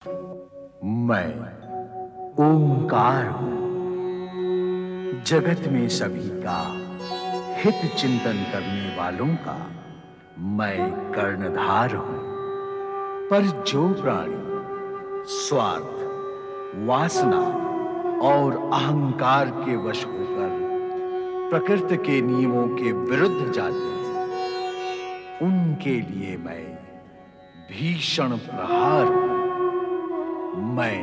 मैं ओंकार हूं, जगत में सभी का हित चिंतन करने वालों का मैं कर्णधार हूं। पर जो प्राणी स्वार्थ, वासना और अहंकार के वश होकर प्रकृति के नियमों के विरुद्ध जाते हैं, उनके लिए मैं भीषण प्रहार हूं। मैं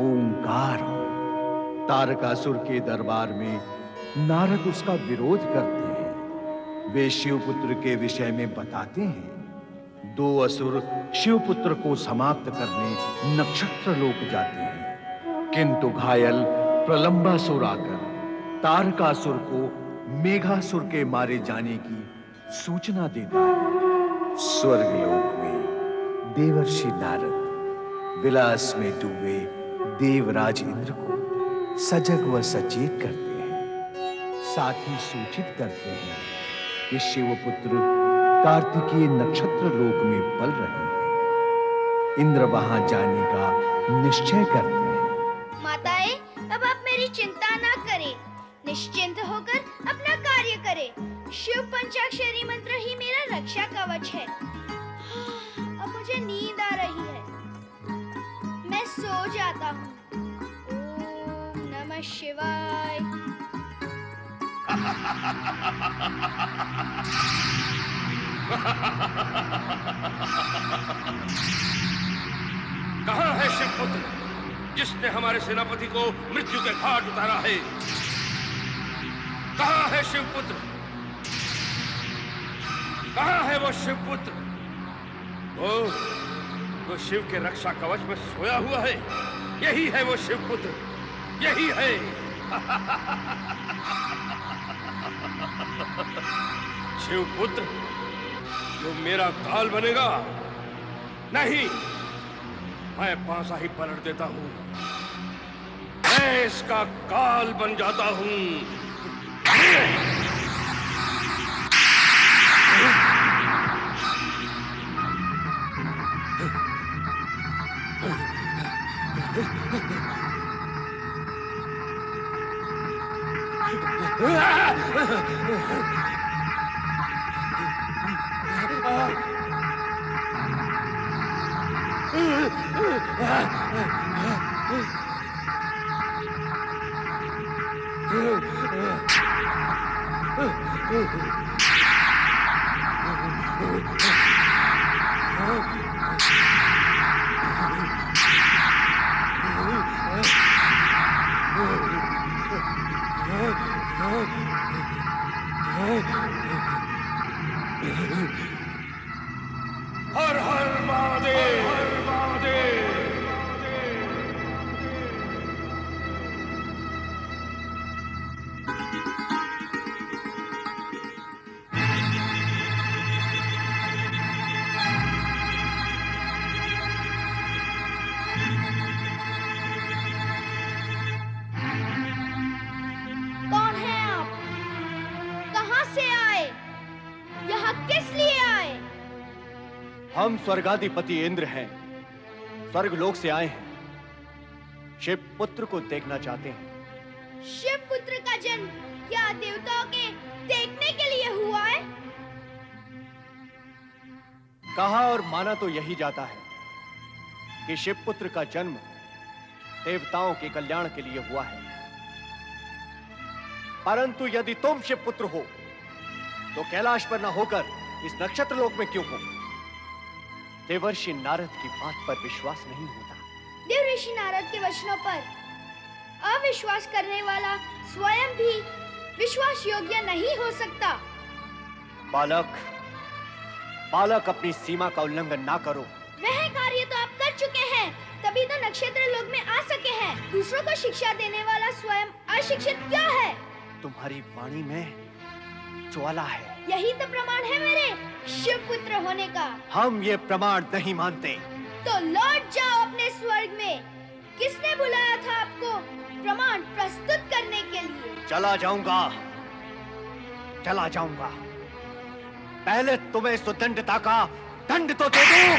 ओंकार हूं। तारकासुर के दरबार में नारद उसका विरोध करते हैं। वे शिवपुत्र के विषय में बताते हैं। दो असुर शिवपुत्र को समाप्त करने नक्षत्र लोक जाते हैं, किंतु घायल प्रलंबासुर आकर तारकासुर को मेघासुर के मारे जाने की सूचना देता है। स्वर्गलोक में देवर्षि नारद विलास में डूबे देवराज इंद्र को सजग व सचेत करते हैं। साथ ही सूचित करते हैं कि शिवपुत्र कार्तिकीय नक्षत्र लोक में पल रहे हैं। इंद्र वहां जाने का निश्चय करते हैं। माताएं, अब आप मेरी चिंता ना करें, निश्चिंत होकर अपना कार्य करें। शिव पंचाक्षरी मंत्र ही मेरा रक्षा कवच है। अब मुझे नींद आ रही है, मैं सो जाता हूँ। ओम नमः शिवाय। कहाँ है शिवपुत्र, जिसने हमारे सेनापति को मृत्यु के घाट उतारा है? कहाँ है शिवपुत्र? कहाँ है वो शिवपुत्र? वो शिव के रक्षा कवच में सोया हुआ है। यही है वो शिवपुत्र, यही है। शिवपुत्र जो मेरा काल बनेगा? नहीं, मैं पासा ही पलट देता हूं। मैं इसका काल बन जाता हूं। हर हर महादेव, हर महादेव। कौन है आप? कहाँ से आए? यहाँ किस लिए आए? हम स्वर्गाधिपति इंद्र हैं, स्वर्गलोक से आए हैं। शिव पुत्र को देखना चाहते हैं। शिव पुत्र का जन्म क्या देवताओं के देखने के लिए हुआ है? कहा और माना तो यही जाता है कि शिव पुत्र का जन्म देवताओं के कल्याण के लिए हुआ है। परंतु यदि तुम शिव पुत्र हो तो कैलाश पर न होकर इस नक्षत्र लोक में क्यों हो? देवर्षि नारद की बात पर विश्वास नहीं होता। देवर्षि नारद के वचनों पर अविश्वास करने वाला स्वयं भी विश्वास योग्य नहीं हो सकता। बालक, बालक अपनी सीमा का उल्लंघन ना करो। वह कार्य तो आप कर चुके हैं, तभी तो नक्षत्र लोक में आ सके हैं। दूसरों को शिक्षा देने वाला स्वयं अशिक्षित क्या है? तुम्हारी वाणी में ज्वाला है। यही तो प्रमाण है मेरे शिव पुत्र होने का। हम ये प्रमाण नहीं मानते। तो लौट जाओ अपने स्वर्ग में। किसने बुलाया था आपको प्रमाण प्रस्तुत करने के लिए? चला जाऊंगा, चला जाऊंगा। पहले तुम्हें सुदंडता का दंड तो दे दूं।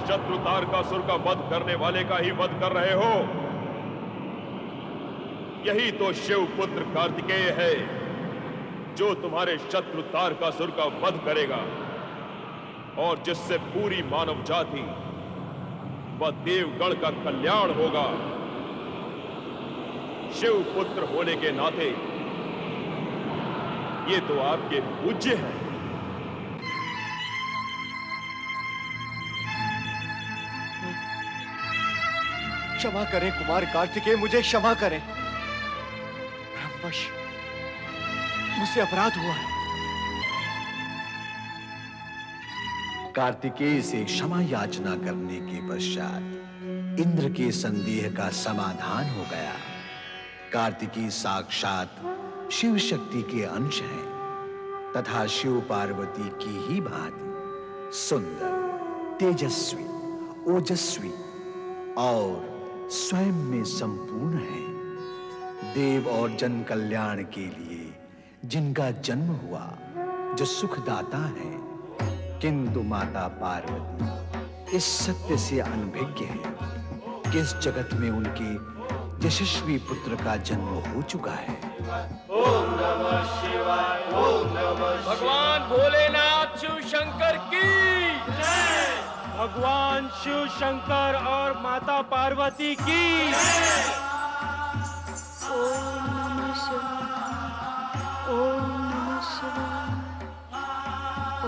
शत्रु तारकासुर का वध करने वाले का ही वध कर रहे हो। यही तो शिव पुत्र कार्तिकेय है जो तुम्हारे शत्रु तारकासुर का वध करेगा और जिससे पूरी मानव जाति व देवगण का कल्याण होगा। शिव पुत्र होने के नाते ये तो आपके पूज्य हैं। क्षमा करें कुमार कार्तिकेय, मुझे क्षमा करें। ब्रह्मवश मुझसे अपराध हुआ है। कार्तिकेय से क्षमा याचना करने के पश्चात इंद्र के संदेह का समाधान हो गया। कार्तिकेय साक्षात शिव शक्ति के अंश हैं तथा शिव पार्वती की ही भांति सुंदर, तेजस्वी, ओजस्वी और स्वयं में संपूर्ण है। देव और जन कल्याण के लिए जिनका जन्म हुआ, जो सुखदाता है, किंतु माता पार्वती इस सत्य से अनभिज्ञ है कि इस जगत में उनके यशस्वी पुत्र का जन्म हो चुका है। ओम नमः शिवाय, ओम नमः शिवाय। भगवान भोलेनाथ शिव शंकर की जय। भगवान शिव शंकर और माता पार्वती की जय। ओम नमः शिवाय, ओम नमः शिवाय,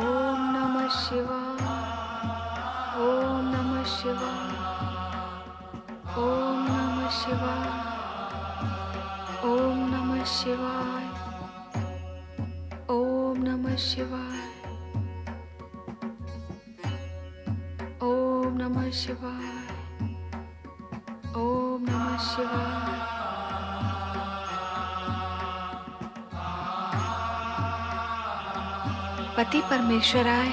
ओम नमः शिवाय, ओम नमः शिवाय, ओम नमः शिवाय, ओम नमः शिवाय, ओम नमः शिवाय, ओम नमः शिवाय, ओम नमः शिवाय। पति परमेश्वराय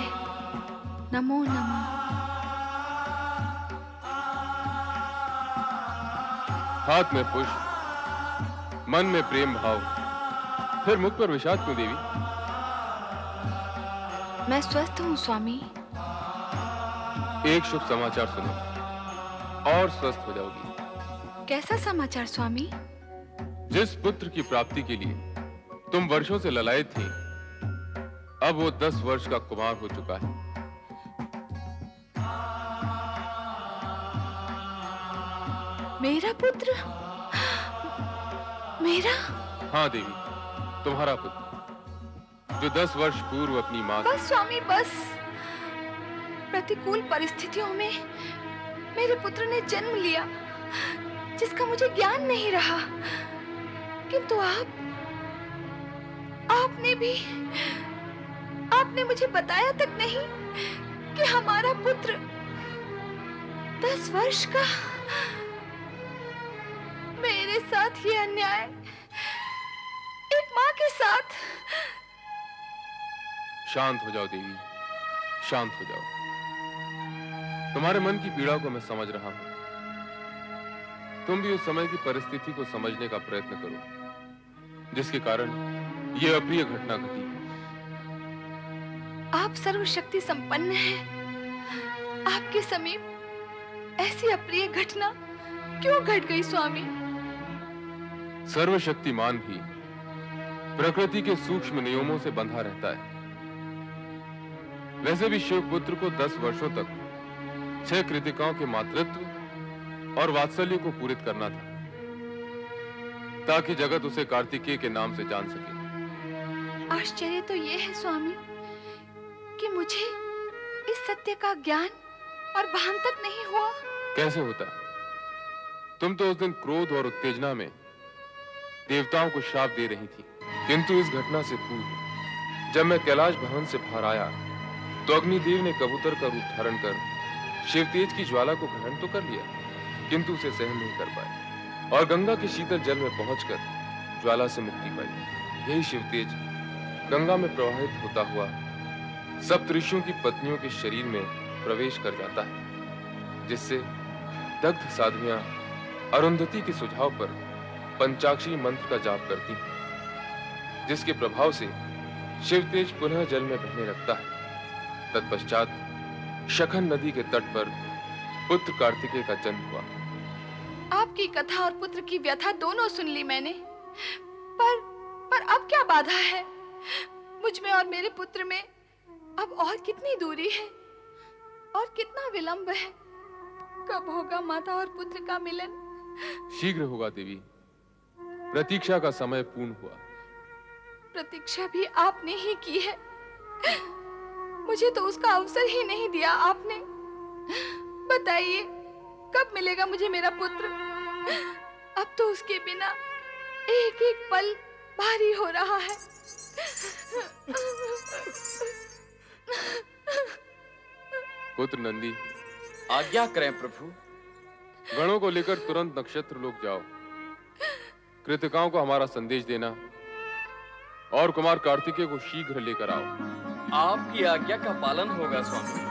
नमो नमः। हाथ में पुष्प, मन में प्रेम भाव, फिर मुख पर विषाद क्यों देवी? मैं स्वस्थ हूँ स्वामी। एक शुभ समाचार सुनो और स्वस्थ हो जाओगी। कैसा समाचार स्वामी? जिस पुत्र की प्राप्ति के लिए तुम वर्षों से ललायत थी, अब वो 10 वर्ष का कुमार हो चुका है। मेरा पुत्र? मेरा? हाँ देवी, तुम्हारा पुत्र जो 10 वर्ष पूर्व अपनी मां से... बस स्वामी बस। प्रतिकूल परिस्थितियों में मेरे पुत्र ने जन्म लिया जिसका मुझे ज्ञान नहीं रहा, किंतु आपने मुझे बताया तक नहीं कि हमारा पुत्र 10 वर्ष का। मेरे साथ ये अन्याय एक माँ के साथ। शांत हो जाओ देवी, शांत हो जाओ। तुम्हारे मन की पीड़ा को मैं समझ रहा हूं। तुम भी उस समय की परिस्थिति को समझने का प्रयत्न करो जिसके कारण यह अप्रिय घटना घटी। आप सर्वशक्ति संपन्न हैं। आपके समीप ऐसी अप्रिय घटना क्यों घट गई स्वामी? सर्वशक्तिमान भी प्रकृति के सूक्ष्म नियमों से बंधा रहता है। वैसे भी शिव पुत्र को 10 वर्षों तक 6 कृतिकाओं के मातृत्व और वात्सल्य को पूरित करना था ताकि जगत उसे कार्तिकेय के नाम से जान सके। आश्चर्य तो यह है स्वामी कि मुझे इस सत्य का ज्ञान और भान तक नहीं हुआ। कैसे होता? तुम तो उस दिन क्रोध और उत्तेजना में देवताओं को श्राप दे रही थी, किंतु इस घटना से पूर्व जब मैं कैलाश भवन से बाहर आया तो अग्निदेव ने कबूतर का रूप धारण कर शिवतेज की ज्वाला को ग्रहण तो कर लिया, किंतु उसे सहन नहीं कर पाए और गंगा के शीतल जल में पहुंचकर ज्वाला से मुक्ति पाई। यही शिवतेज गंगा में प्रवाहित होता हुआ सप्तऋषियों की पत्नियों के शरीर में प्रवेश कर जाता है, जिससे दग्ध साध्वियां अरुंधति के सुझाव पर पंचाक्षरी मंत्र का जाप करती हैं, जिसके प्रभाव से शिवतेज पुनः जल में बहने लगता है। तत्पश्चात शखन नदी के तट पर पुत्र कार्तिकेय का जन्म हुआ। आपकी कथा और पुत्र की व्यथा दोनों सुन ली मैंने, पर अब क्या बाधा है? मुझ में और मेरे पुत्र में अब और कितनी दूरी है और कितना विलंब है? कब होगा माता और पुत्र का मिलन? शीघ्र होगा देवी, प्रतीक्षा का समय पूर्ण हुआ। प्रतीक्षा भी आपने ही की है, मुझे तो उसका अवसर ही नहीं दिया आपने। बताइए कब मिलेगा मुझे मेरा पुत्र? अब तो उसके बिना एक एक पल भारी हो रहा है। पुत्र नंदी, आज्ञा करें प्रभु। गणों को लेकर तुरंत नक्षत्र लोक जाओ। कृतिकाओं को हमारा संदेश देना और कुमार कार्तिकेय को शीघ्र लेकर आओ। आपकी आज्ञा का पालन होगा स्वामी।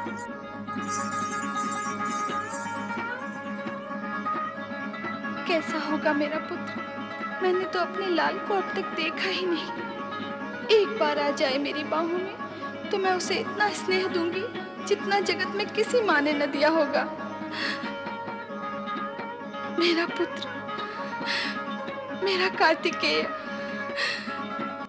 कैसा होगा मेरा पुत्र? मैंने तो अपने लाल को अब तक देखा ही नहीं। एक बार आ जाए मेरी बाहों में तो मैं उसे इतना स्नेह दूंगी जितना जगत में किसी माँ ने न दिया होगा। मेरा पुत्र, मेरा कार्तिकेय।